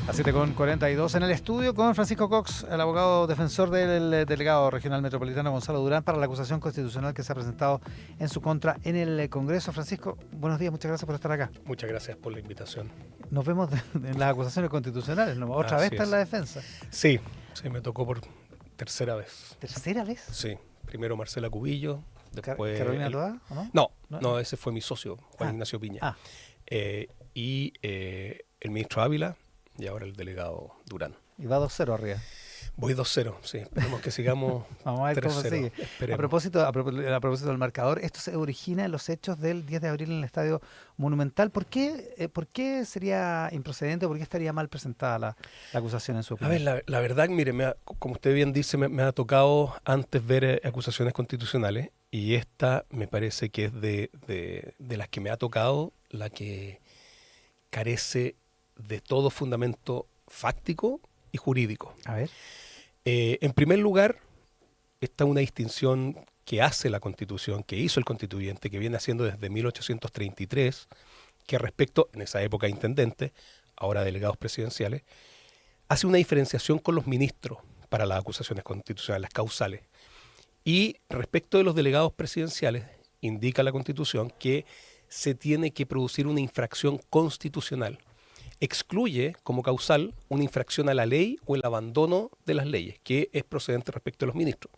Las 7:42 en el estudio con Francisco Cox, el abogado defensor del delegado regional metropolitano Gonzalo Durán para la acusación constitucional que se ha presentado en su contra en el Congreso. Francisco, buenos días, muchas gracias por estar acá. Muchas gracias por la invitación. Nos vemos en las acusaciones constitucionales, ¿no? Otra vez está en la defensa. Sí, me tocó por tercera vez. ¿Tercera vez? Sí, primero Marcela Cubillo, después... ¿Carolina Toá o no? No, ese fue mi socio, Juan Ignacio Piña. Y el ministro Ávila y ahora el delegado Durán. Y va 2-0 arriba. Voy 2-0, sí. Esperemos que sigamos. Vamos a ver cómo sigue. A propósito del marcador, esto se origina en los hechos del 10 de abril en el Estadio Monumental. ¿Por qué sería improcedente o por qué estaría mal presentada la acusación en su opinión? A ver, la verdad, mire, como usted bien dice, me ha tocado antes ver acusaciones constitucionales y esta me parece que es de las que me ha tocado la que carece de todo fundamento fáctico y jurídico. A ver. En primer lugar, está una distinción que hace la Constitución, que hizo el constituyente, que viene haciendo desde 1833, que respecto, en esa época intendente, ahora delegados presidenciales, hace una diferenciación con los ministros para las acusaciones constitucionales, las causales. Y respecto de los delegados presidenciales, indica la Constitución que se tiene que producir una infracción constitucional. Excluye como causal una infracción a la ley o el abandono de las leyes, que es procedente respecto a los ministros.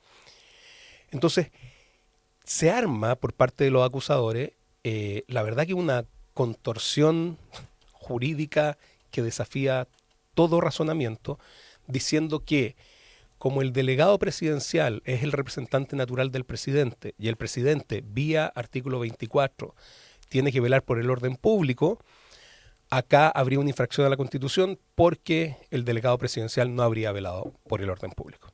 Entonces, se arma por parte de los acusadores, la verdad que una contorsión jurídica que desafía todo razonamiento, diciendo que como el delegado presidencial es el representante natural del presidente y el presidente, vía artículo 24, tiene que velar por el orden público, acá habría una infracción a la Constitución porque el delegado presidencial no habría velado por el orden público.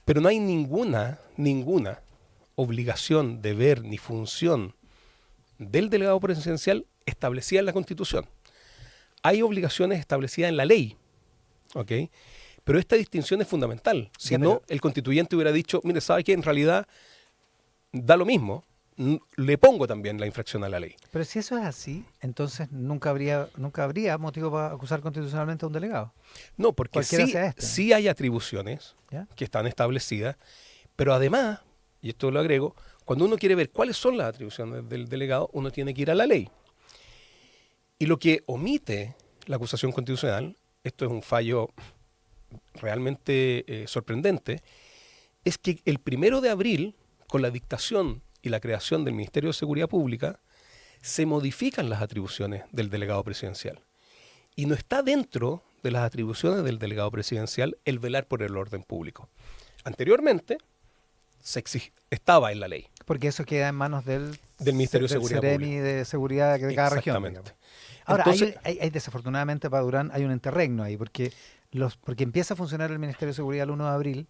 Pero no hay ninguna obligación, deber ni función del delegado presidencial establecida en la Constitución. Hay obligaciones establecidas en la ley, ¿ok? Pero esta distinción es fundamental. Si no, el constituyente hubiera dicho, mire, ¿sabe qué? En realidad da lo mismo. Le pongo también la infracción a la ley. Pero si eso es así, entonces nunca habría motivo para acusar constitucionalmente a un delegado. No, porque sí hay atribuciones que están establecidas, pero además, y esto lo agrego, cuando uno quiere ver cuáles son las atribuciones del delegado, uno tiene que ir a la ley. Y lo que omite la acusación constitucional, esto es un fallo realmente sorprendente, es que el 1 de abril, con la dictación y la creación del Ministerio de Seguridad Pública, se modifican las atribuciones del delegado presidencial. Y no está dentro de las atribuciones del delegado presidencial el velar por el orden público. Anteriormente estaba en la ley. Porque eso queda en manos del Ministerio de Seguridad Pública. de Seguridad de cada región. Exactamente. Ahora, entonces, hay desafortunadamente para Durán hay un interregno ahí, porque empieza a funcionar el Ministerio de Seguridad el 1 de abril,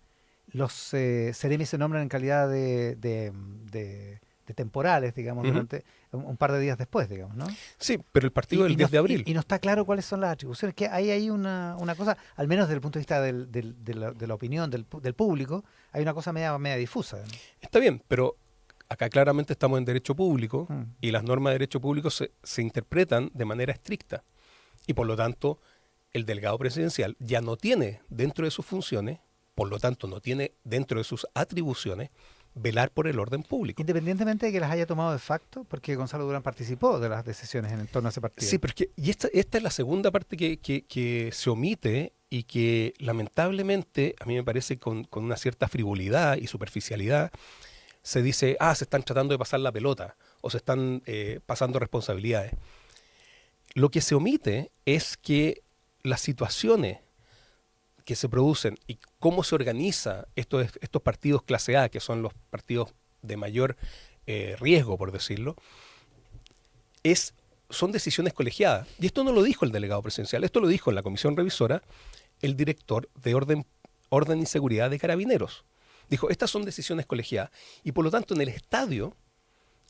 los seremis se nombran en calidad de temporales, digamos, durante un par de días después, digamos, ¿no? Sí, pero el partido del 10 de abril. Y no está claro cuáles son las atribuciones, que hay ahí una cosa, al menos desde el punto de vista de la opinión del público, hay una cosa media difusa, ¿no? Está bien, pero acá claramente estamos en derecho público y las normas de derecho público se interpretan de manera estricta. Y por lo tanto, el delegado presidencial ya no tiene dentro de sus funciones, por lo tanto no tiene dentro de sus atribuciones, velar por el orden público. Independientemente de que las haya tomado de facto, porque Gonzalo Durán participó de las decisiones en torno a ese partido. Sí, porque esta es la segunda parte que se omite y que lamentablemente a mí me parece con una cierta frivolidad y superficialidad se dice, se están tratando de pasar la pelota o se están pasando responsabilidades. Lo que se omite es que las situaciones que se producen y cómo se organiza estos partidos clase A, que son los partidos de mayor riesgo, por decirlo, son decisiones colegiadas. Y esto no lo dijo el delegado presidencial, esto lo dijo en la comisión revisora el director de Orden y Seguridad de Carabineros. Dijo, estas son decisiones colegiadas. Y por lo tanto, en el estadio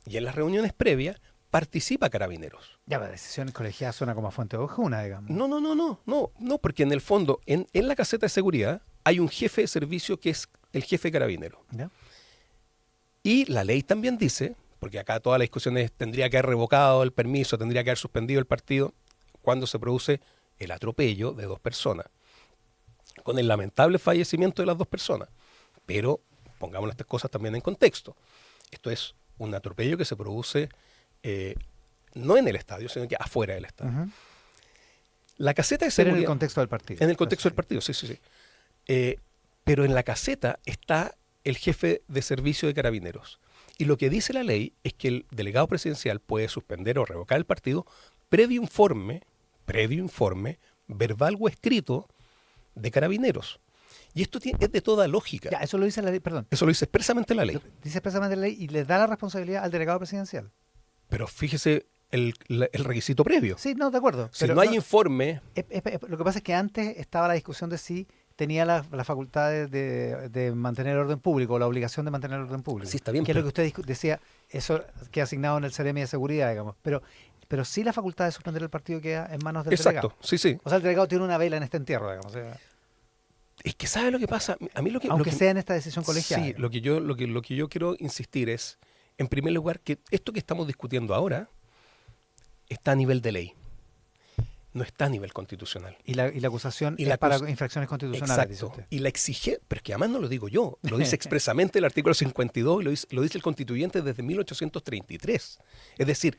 y en las reuniones previas, participa Carabineros. Ya, pero decisiones colegiadas suena como a fuente de ojuna, digamos. No, porque en el fondo, en la caseta de seguridad, hay un jefe de servicio que es el jefe de Carabineros. ¿Ya? Y la ley también dice, porque acá toda la discusión es, tendría que haber revocado el permiso, tendría que haber suspendido el partido, cuando se produce el atropello de 2 personas, con el lamentable fallecimiento de las 2 personas. Pero pongamos estas cosas también en contexto. Esto es un atropello que se produce no en el estadio, sino que afuera del estadio. Ujú. La caseta de Pero seguridad... en el contexto del partido. En el contexto del partido, sí, sí, sí. Pero en la caseta está el jefe de servicio de Carabineros. Y lo que dice la ley es que el delegado presidencial puede suspender o revocar el partido previo informe, verbal o escrito de Carabineros. Y esto es de toda lógica. Ya, eso lo dice la ley, perdón. Eso lo dice expresamente la ley. Dice expresamente la ley y le da la responsabilidad al delegado presidencial. Pero fíjese el requisito previo. Sí, no, de acuerdo. Si pero no hay informe, lo que pasa es que antes estaba la discusión de si tenía la facultad de mantener el orden público, o la obligación de mantener el orden público. sí está bien, Que es lo pero que usted decía, eso queda asignado en el CEREMI de seguridad, digamos. Pero sí la facultad de suspender el partido queda en manos del exacto, delegado. sí, sí. O sea, el delegado tiene una vela en este entierro, digamos. O sea, Es que ¿sabe lo que pasa? A mí aunque sea en esta decisión colegiada. Sí, lo que yo quiero insistir es, en primer lugar, que esto que estamos discutiendo ahora está a nivel de ley, no está a nivel constitucional. Y la acusación Y es la para acus- infracciones constitucionales, dice Exacto. usted. Y la exige, pero es que además no lo digo yo, lo dice expresamente el artículo 52 y lo dice el constituyente desde 1833. Es decir,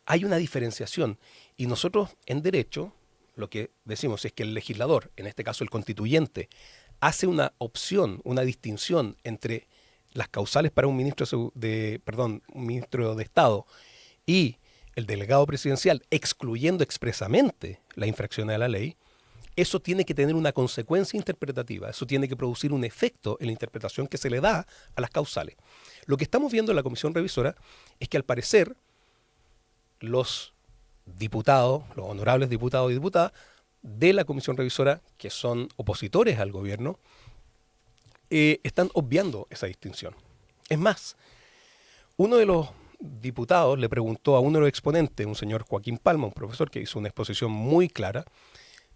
hay una diferenciación y nosotros en derecho lo que decimos es que el legislador, en este caso el constituyente, hace una opción, una distinción entre las causales para un ministro un ministro de Estado y el delegado presidencial, excluyendo expresamente la infracción a la ley. Eso tiene que tener una consecuencia interpretativa, eso tiene que producir un efecto en la interpretación que se le da a las causales. Lo que estamos viendo en la comisión revisora es que al parecer los diputados, los honorables diputados y diputadas de la comisión revisora, que son opositores al gobierno, están obviando esa distinción. Es más, uno de los diputados le preguntó a uno de los exponentes, un señor Joaquín Palma, un profesor que hizo una exposición muy clara,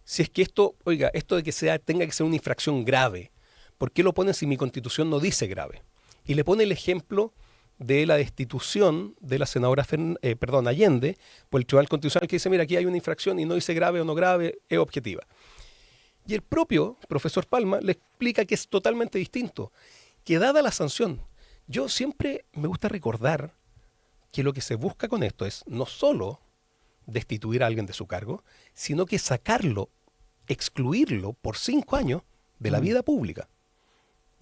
si es que esto de que tenga que ser una infracción grave, ¿por qué lo ponen si mi constitución no dice grave? Y le pone el ejemplo de la destitución de la senadora Allende por el Tribunal Constitucional, que dice, mira, aquí hay una infracción y no dice grave o no grave, es objetiva. Y el propio profesor Palma le explica que es totalmente distinto, que dada la sanción, yo siempre me gusta recordar que lo que se busca con esto es no solo destituir a alguien de su cargo, sino que sacarlo, excluirlo por 5 años de la vida pública.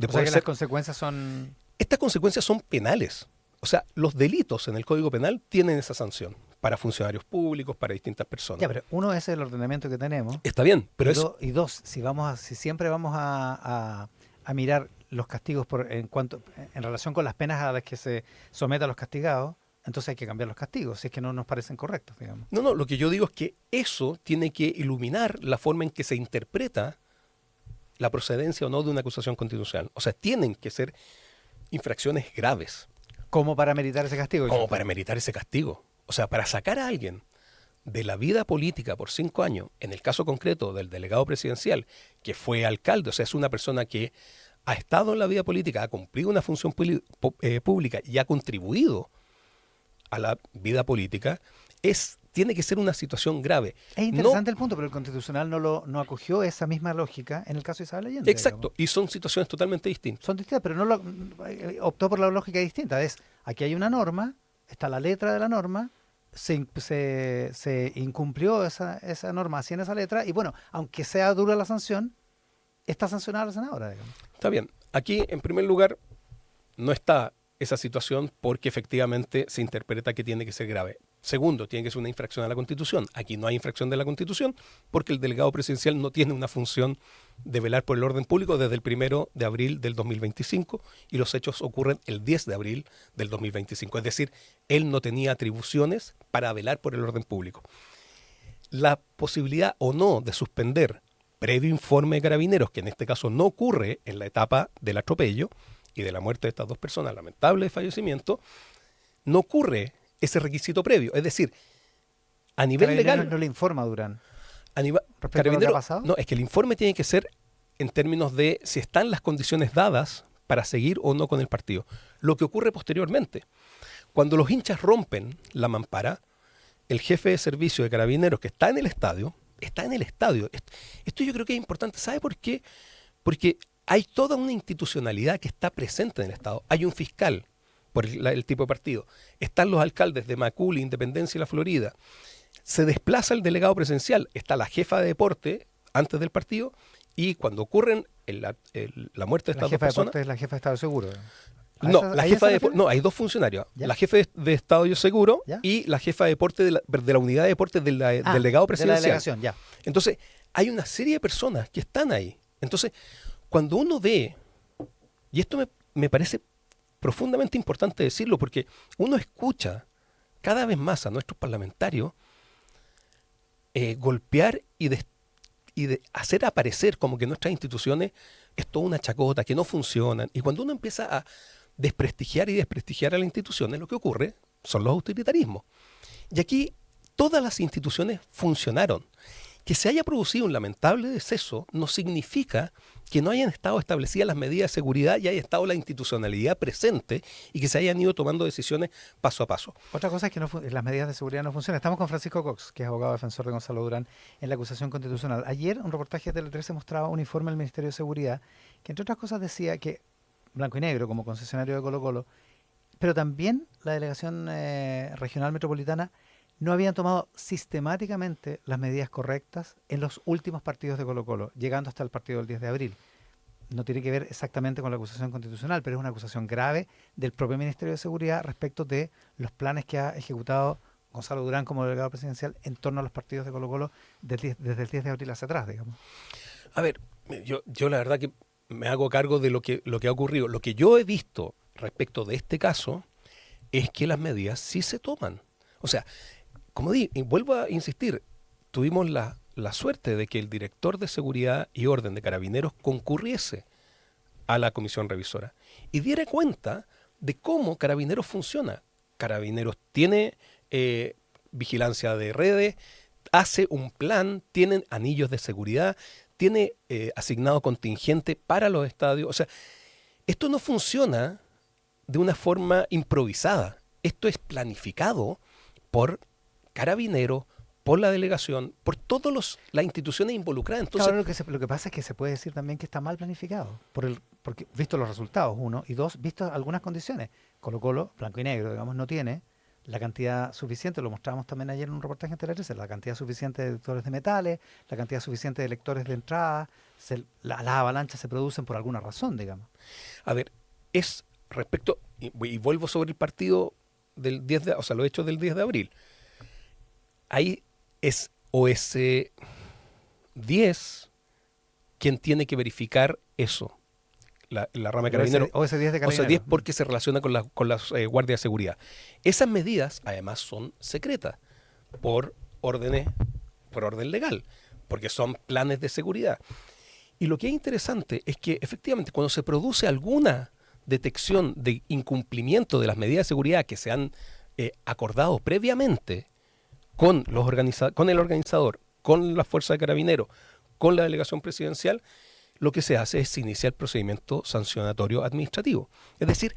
O sea que las consecuencias son... Estas consecuencias son penales. O sea, los delitos en el Código Penal tienen esa sanción para funcionarios públicos, para distintas personas. Ya, pero uno es el ordenamiento que tenemos. Está bien, pero Y dos, si siempre vamos a mirar los castigos en relación con las penas a las que se someta a los castigados, entonces hay que cambiar los castigos, si es que no nos parecen correctos, digamos. No, lo que yo digo es que eso tiene que iluminar la forma en que se interpreta la procedencia o no de una acusación constitucional. O sea, tienen que ser infracciones graves. Como para meritar ese castigo. Como para meritar ese castigo. O sea, para sacar a alguien de la vida política por 5 años, en el caso concreto del delegado presidencial, que fue alcalde, o sea, es una persona que ha estado en la vida política, ha cumplido una función pública y ha contribuido a la vida política, tiene que ser una situación grave. Es interesante el punto, pero el Constitucional no acogió esa misma lógica en el caso de Isabel Allende. Exacto, digamos. Y son situaciones totalmente distintas. Son distintas, pero optó por la lógica distinta. Aquí hay una norma, está la letra de la norma, se incumplió esa norma así en esa letra, y bueno, aunque sea dura la sanción, está sancionada la senadora, digamos. Está bien. Aquí, en primer lugar, no está esa situación porque efectivamente se interpreta que tiene que ser grave. Segundo, tiene que ser una infracción a la Constitución. Aquí no hay infracción de la Constitución porque el delegado presidencial no tiene una función de velar por el orden público desde el 1 de abril del 2025 y los hechos ocurren el 10 de abril del 2025. Es decir, él no tenía atribuciones para velar por el orden público. La posibilidad o no de suspender previo informe de Carabineros, que en este caso no ocurre en la etapa del atropello y de la muerte de estas 2 personas, lamentable fallecimiento, no ocurre ese requisito previo. Es decir, a nivel legal... no le informa a Durán. ¿Respecto a lo que ha pasado? No, es que el informe tiene que ser en términos de si están las condiciones dadas para seguir o no con el partido. Lo que ocurre posteriormente, cuando los hinchas rompen la mampara, el jefe de servicio de Carabineros que está en el estadio. Esto yo creo que es importante. ¿Sabe por qué? Porque hay toda una institucionalidad que está presente en el Estado. Hay un fiscal por el tipo de partido. Están los alcaldes de Macul, Independencia y La Florida. Se desplaza el delegado presidencial. Está la jefa de deporte antes del partido y cuando ocurren la muerte de estas dos personas... La jefa de deporte es la jefa de Estado de Seguro. No, no, hay dos funcionarios. ¿Ya? La jefa de Estado de Seguro ¿Ya? y la jefa de deporte de la unidad de deporte del delegado presidencial. De la delegación, ya. Entonces, hay una serie de personas que están ahí. Entonces, cuando uno ve, y esto me parece profundamente importante decirlo, porque uno escucha cada vez más a nuestros parlamentarios golpear y de hacer aparecer como que nuestras instituciones es toda una chacota, que no funcionan. Y cuando uno empieza a desprestigiar y desprestigiar a las instituciones, lo que ocurre son los autoritarismos. Y aquí todas las instituciones funcionaron. Que se haya producido un lamentable deceso no significa que no hayan estado establecidas las medidas de seguridad y haya estado la institucionalidad presente y que se hayan ido tomando decisiones paso a paso. Otra cosa es que las medidas de seguridad no funcionan. Estamos con Francisco Cox, que es abogado defensor de Gonzalo Durán en la acusación constitucional. Ayer un reportaje de Tele 13 mostraba un informe del Ministerio de Seguridad que entre otras cosas decía que Blanco y Negro como concesionario de Colo-Colo, pero también la delegación regional metropolitana no habían tomado sistemáticamente las medidas correctas en los últimos partidos de Colo-Colo, llegando hasta el partido del 10 de abril. No tiene que ver exactamente con la acusación constitucional, pero es una acusación grave del propio Ministerio de Seguridad respecto de los planes que ha ejecutado Gonzalo Durán como delegado presidencial en torno a los partidos de Colo-Colo desde el 10 de abril hacia atrás, digamos. A ver, yo la verdad que me hago cargo de lo que ha ocurrido. Lo que yo he visto respecto de este caso es que las medidas sí se toman. O sea, como y vuelvo a insistir, tuvimos la suerte de que el director de Seguridad y Orden de Carabineros concurriese a la comisión revisora y diera cuenta de cómo Carabineros funciona. Carabineros tiene vigilancia de redes, hace un plan, tienen anillos de seguridad, tiene asignado contingente para los estadios. O sea, esto no funciona de una forma improvisada. Esto es planificado por Carabineros, por la delegación, por todas las instituciones involucradas. Entonces, claro, lo que pasa es que se puede decir también que está mal planificado, porque visto los resultados, uno, y dos, visto algunas condiciones. Colo-Colo, blanco y negro, digamos, no tiene la cantidad suficiente, lo mostrábamos también ayer en un reportaje en Tele 13, la cantidad suficiente de detectores de metales, la cantidad suficiente de lectores de entrada, las avalanchas se producen por alguna razón, digamos. A ver, es respecto, y vuelvo sobre el partido del 10 de, o sea, los hechos del 10 de abril. Ahí es OS 10 quien tiene que verificar eso, la rama de Carabineros. OS 10 de Carabineros. OS 10 porque se relaciona con las guardias de seguridad. Esas medidas, además, son secretas por orden legal, porque son planes de seguridad. Y lo que es interesante es que, efectivamente, cuando se produce alguna detección de incumplimiento de las medidas de seguridad que se han acordado previamente con el organizador, con la Fuerza de Carabineros, con la delegación presidencial, lo que se hace es iniciar el procedimiento sancionatorio administrativo. Es decir,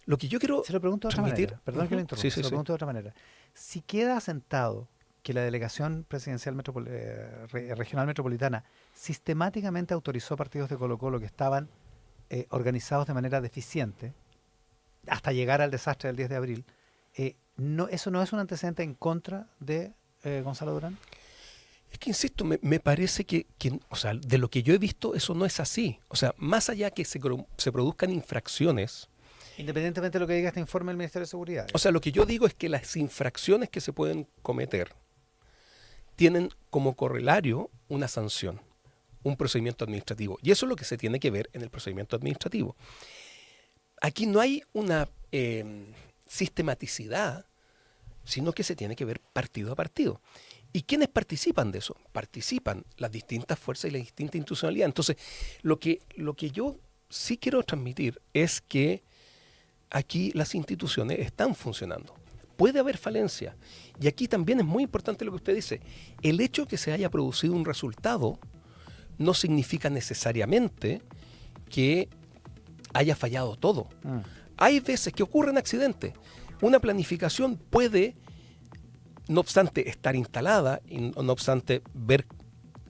lo que yo quiero se lo pregunto de otra manera, perdón que lo interrumpa, se lo pregunto de otra manera. Si queda asentado que la delegación presidencial regional metropolitana sistemáticamente autorizó partidos de Colo-Colo que estaban organizados de manera deficiente, hasta llegar al desastre del 10 de abril, ¿eso no es un antecedente en contra de Gonzalo Durán? Es que, insisto, me parece que, o sea, de lo que yo he visto, eso no es así. O sea, más allá que se produzcan infracciones... Independientemente de lo que diga este informe del Ministerio de Seguridad. O sea, lo que yo digo es que las infracciones que se pueden cometer tienen como correlario una sanción, un procedimiento administrativo. Y eso es lo que se tiene que ver en el procedimiento administrativo. Aquí no hay una sistematicidad, sino que se tiene que ver partido a partido. ¿Y quiénes participan de eso? Participan las distintas fuerzas y la distinta institucionalidad. Entonces, lo que yo sí quiero transmitir es que aquí las instituciones están funcionando. Puede haber falencia. Y aquí también es muy importante lo que usted dice. El hecho de que se haya producido un resultado no significa necesariamente que haya fallado todo. Hay veces que ocurren accidentes. Una planificación puede no obstante estar instalada y no obstante ver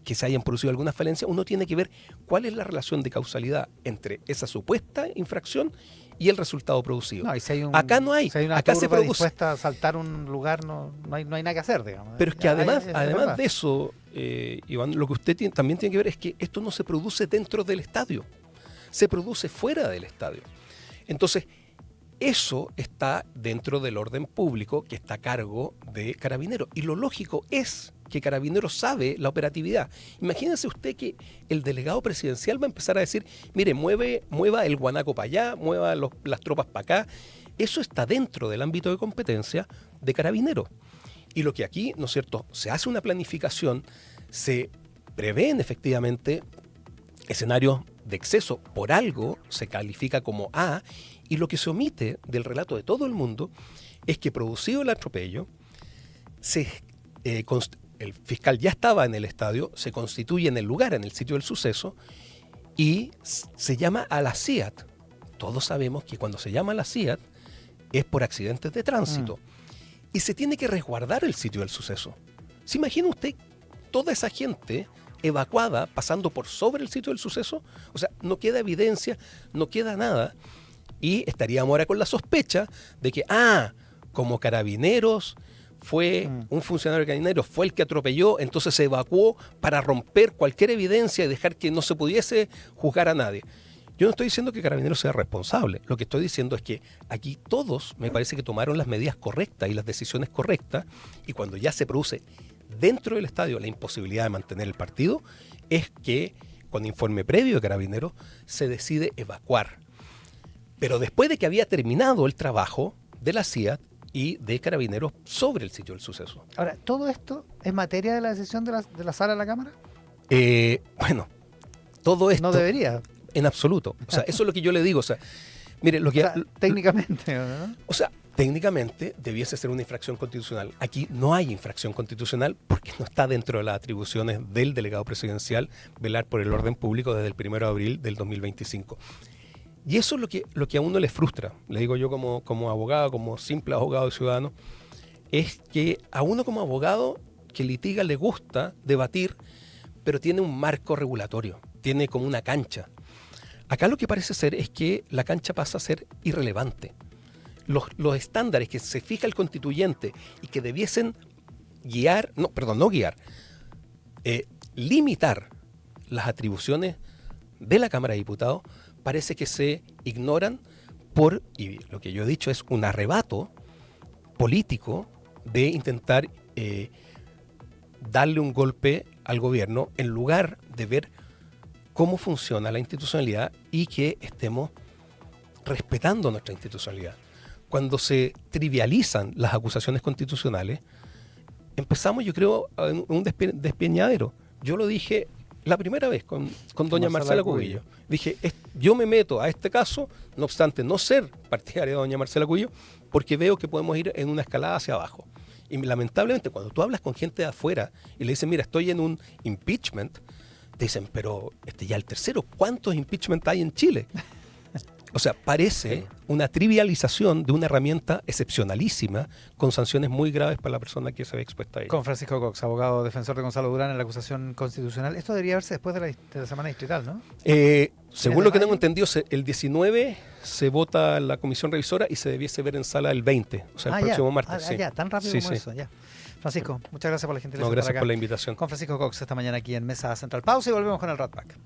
que se hayan producido algunas falencias, uno tiene que ver cuál es la relación de causalidad entre esa supuesta infracción y el resultado producido. No, y si hay Acá no hay. si hay una Acá se turba produce. dispuesta a saltar un lugar, no hay nada que hacer, digamos. Pero es que además verdad. de eso, Iván, lo que usted también tiene que ver es que esto no se produce dentro del estadio, se produce fuera del estadio. Entonces, eso está dentro del orden público que está a cargo de Carabineros. Y lo lógico es que Carabineros sabe la operatividad. Imagínense usted que el delegado presidencial va a empezar a decir, mire, mueva el guanaco para allá, mueva las tropas para acá. Eso está dentro del ámbito de competencia de Carabineros. Y lo que aquí, ¿no es cierto?, se hace una planificación, se prevén efectivamente escenarios de exceso, por algo se califica como A, y lo que se omite del relato de todo el mundo es que producido el atropello, el fiscal ya estaba en el estadio, se constituye en el lugar, en el sitio del suceso, y se llama a la CIAT. Todos sabemos que cuando se llama a la CIAT es por accidentes de tránsito. Y se tiene que resguardar el sitio del suceso. ¿Se imagina usted toda esa gente evacuada pasando por sobre el sitio del suceso? O sea, no queda evidencia, no queda nada. Y estaríamos ahora con la sospecha de que, como Carabineros fue un funcionario de Carabineros, fue el que atropelló, entonces se evacuó para romper cualquier evidencia y dejar que no se pudiese juzgar a nadie. Yo no estoy diciendo que Carabineros sea responsable, lo que estoy diciendo es que aquí todos me parece que tomaron las medidas correctas y las decisiones correctas, y cuando ya se produce dentro del estadio la imposibilidad de mantener el partido, es que con informe previo de Carabineros se decide evacuar. Pero después de que había terminado el trabajo de la CIA y de Carabineros sobre el sitio del suceso. Ahora, ¿todo esto es materia de la decisión de la sala de la Cámara? Bueno, todo esto... No debería. En absoluto. O sea, eso es lo que yo le digo. O sea, mire, lo que... O sea, técnicamente, ¿no? O sea, técnicamente debiese ser una infracción constitucional. Aquí no hay infracción constitucional porque no está dentro de las atribuciones del delegado presidencial velar por el orden público desde el 1 de abril del 2025. Y eso es lo que a uno le frustra, le digo yo como abogado, como simple abogado y ciudadano, es que a uno como abogado que litiga le gusta debatir, pero tiene un marco regulatorio, tiene como una cancha. Acá lo que parece ser es que la cancha pasa a ser irrelevante. Los estándares que se fija el constituyente y que debiesen limitar las atribuciones de la Cámara de Diputados, parece que se ignoran y lo que yo he dicho es un arrebato político de intentar darle un golpe al gobierno en lugar de ver cómo funciona la institucionalidad y que estemos respetando nuestra institucionalidad. Cuando se trivializan las acusaciones constitucionales, empezamos, yo creo, en un despeñadero. Yo lo dije la primera vez con doña Marcela Cubillo. Dije, yo me meto a este caso, no obstante no ser partidario de doña Marcela Cubillo, porque veo que podemos ir en una escalada hacia abajo. Y lamentablemente, cuando tú hablas con gente de afuera y le dicen, mira, estoy en un impeachment, te dicen, pero ya el tercero, ¿cuántos impeachment hay en Chile? O sea, parece una trivialización de una herramienta excepcionalísima con sanciones muy graves para la persona que se ve expuesta a ella. Con Francisco Cox, abogado defensor de Gonzalo Durán en la acusación constitucional. Esto debería verse después de la semana distrital, ¿no? Según lo que tengo entendido, el 19 se vota la comisión revisora y se debiese ver en sala el 20, o sea, el próximo martes. Sí. Ya, tan rápido como eso, ya. Francisco, muchas gracias por la gentileza. No, gracias por la invitación. Con Francisco Cox esta mañana aquí en Mesa Central. Pausa y volvemos con el Rat Pack.